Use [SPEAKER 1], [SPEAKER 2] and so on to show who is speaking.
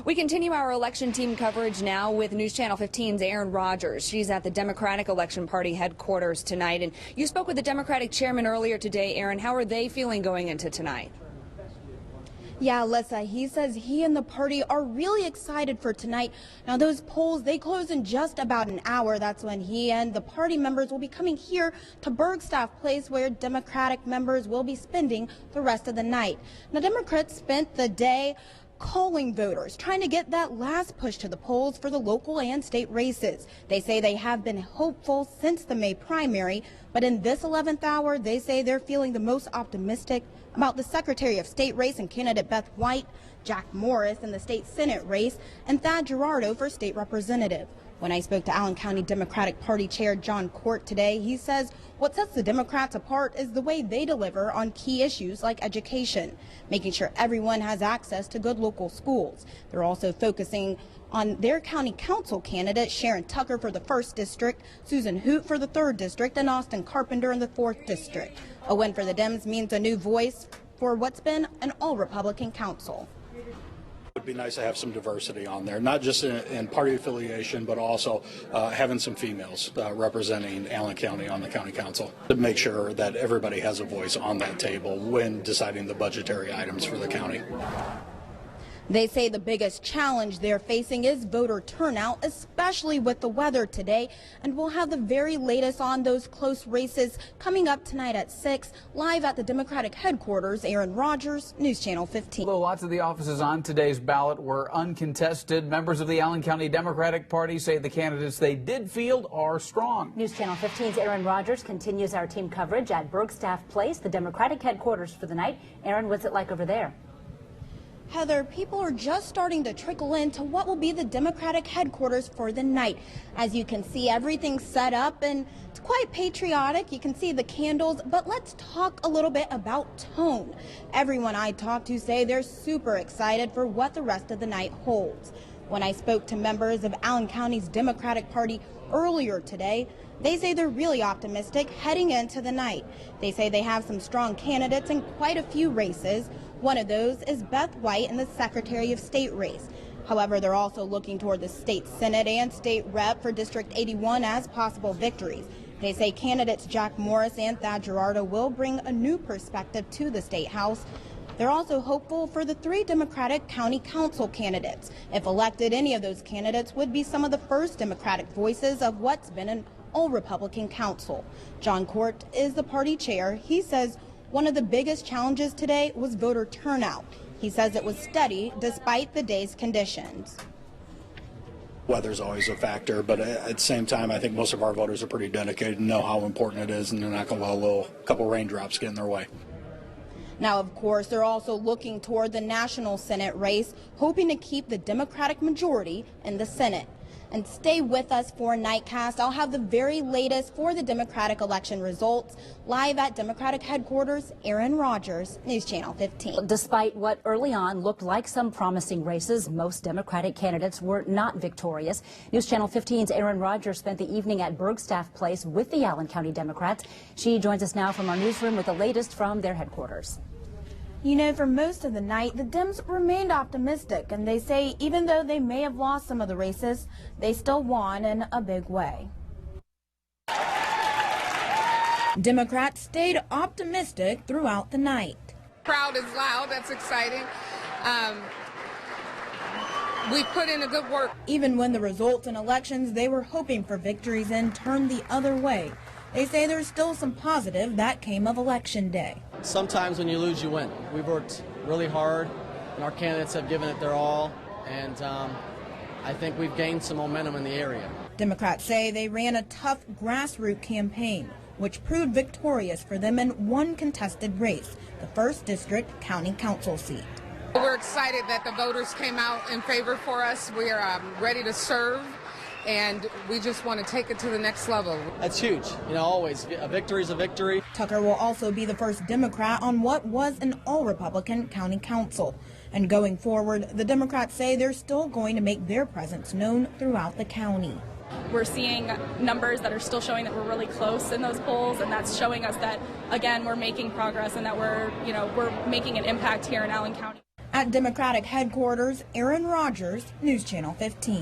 [SPEAKER 1] We continue our election team coverage now with News Channel 15's Erin Rogers. She's at the Democratic Election Party headquarters tonight. And you spoke with the Democratic chairman earlier today, Erin. How are they feeling going into tonight?
[SPEAKER 2] Yeah, Alyssa, he says he and the party are really excited for tonight. Now, those polls, they close in just about an hour. That's when he and the party members will be coming here to Bergstaff Place, where Democratic members will be spending the rest of the night. Now, Democrats spent the day calling voters, trying to get that last push to the polls for the local and state races. They say they have been hopeful since the May primary, but in this 11th hour, they say they're feeling the most optimistic about the Secretary of State race and candidate Beth White, Jack Morris in the state Senate race, and Thad Gerardo for state representative. When I spoke to Allen County Democratic Party Chair John Court today, he says what sets the Democrats apart is the way they deliver on key issues like education, making sure everyone has access to good local schools. They're also focusing on their county council candidates, Sharon Tucker for the 1st District, Susan Hoot for the 3rd District, and Austin Carpenter in the 4th District. A win for the Dems means a new voice for what's been an all-Republican council.
[SPEAKER 3] It would be nice to have some diversity on there, not just in party affiliation, but also having some females representing Allen County on the county council to make sure that everybody has a voice on that table when deciding the budgetary items for the county.
[SPEAKER 2] They say the biggest challenge they're facing is voter turnout, especially with the weather today. And we'll have the very latest on those close races coming up tonight at 6, live at the Democratic headquarters. Erin Rogers, News Channel 15.
[SPEAKER 4] Although lots of the offices on today's ballot were uncontested, members of the Allen County Democratic Party say the candidates they did field are strong.
[SPEAKER 5] News Channel 15's Erin Rogers continues our team coverage at Bergstaff Place, the Democratic headquarters for the night. Erin, what's it like over there?
[SPEAKER 2] Heather, people are just starting to trickle into what will be the Democratic headquarters for the night. As you can see, everything's set up and it's quite patriotic. You can see the candles, but let's talk a little bit about tone. Everyone I talked to say they're super excited for what the rest of the night holds. When I spoke to members of Allen County's Democratic Party earlier today, they say they're really optimistic heading into the night. They say they have some strong candidates in quite a few races. One of those is Beth White in the Secretary of State race. However, they're also looking toward the state Senate and state rep for District 81 as possible victories. They say candidates Jack Morris and Thad Gerardo will bring a new perspective to the State House. They're also hopeful for the 3 Democratic County Council candidates. If elected, any of those candidates would be some of the first Democratic voices of what's been an all-Republican council. John Court is the party chair. He says one of the biggest challenges today was voter turnout. He says it was steady despite the day's conditions.
[SPEAKER 3] Weather's always a factor, but at the same time, I think most of our voters are pretty dedicated and know how important it is, and they're not going to let a couple raindrops get in their way.
[SPEAKER 2] Now, of course, they're also looking toward the national Senate race, hoping to keep the Democratic majority in the Senate. And stay with us for Nightcast. I'll have the very latest for the Democratic election results live at Democratic headquarters. Erin Rogers, News Channel 15.
[SPEAKER 5] Despite what early on looked like some promising races, most Democratic candidates were not victorious. News Channel 15's Erin Rogers spent the evening at Bergstaff Place with the Allen County Democrats. She joins us now from our newsroom with the latest from their headquarters.
[SPEAKER 2] You know, for most of the night, the Dems remained optimistic, and they say even though they may have lost some of the races, they still won in a big way. Democrats stayed optimistic throughout the night.
[SPEAKER 6] Crowd is loud. That's exciting. We put in a good work.
[SPEAKER 2] Even when the results in elections they were hoping for victories in turned the other way, they say there's still some positive that came of Election Day.
[SPEAKER 7] Sometimes when you lose, you win. We've worked really hard, and our candidates have given it their all, and I think we've gained some momentum in the area.
[SPEAKER 2] Democrats say they ran a tough grassroots campaign, which proved victorious for them in one contested race, the 1st District County Council seat.
[SPEAKER 6] We're excited that the voters came out in favor for us. We are ready to serve, and we just want to take it to the next level.
[SPEAKER 7] That's huge. You know, always, a victory is a victory.
[SPEAKER 2] Tucker will also be the first Democrat on what was an all-Republican county council. And going forward, the Democrats say they're still going to make their presence known throughout the county.
[SPEAKER 8] We're seeing numbers that are still showing that we're really close in those polls, and that's showing us that, again, we're making progress and that we're making an impact here in Allen County.
[SPEAKER 2] At Democratic headquarters, Aaron Rogers, News Channel 15.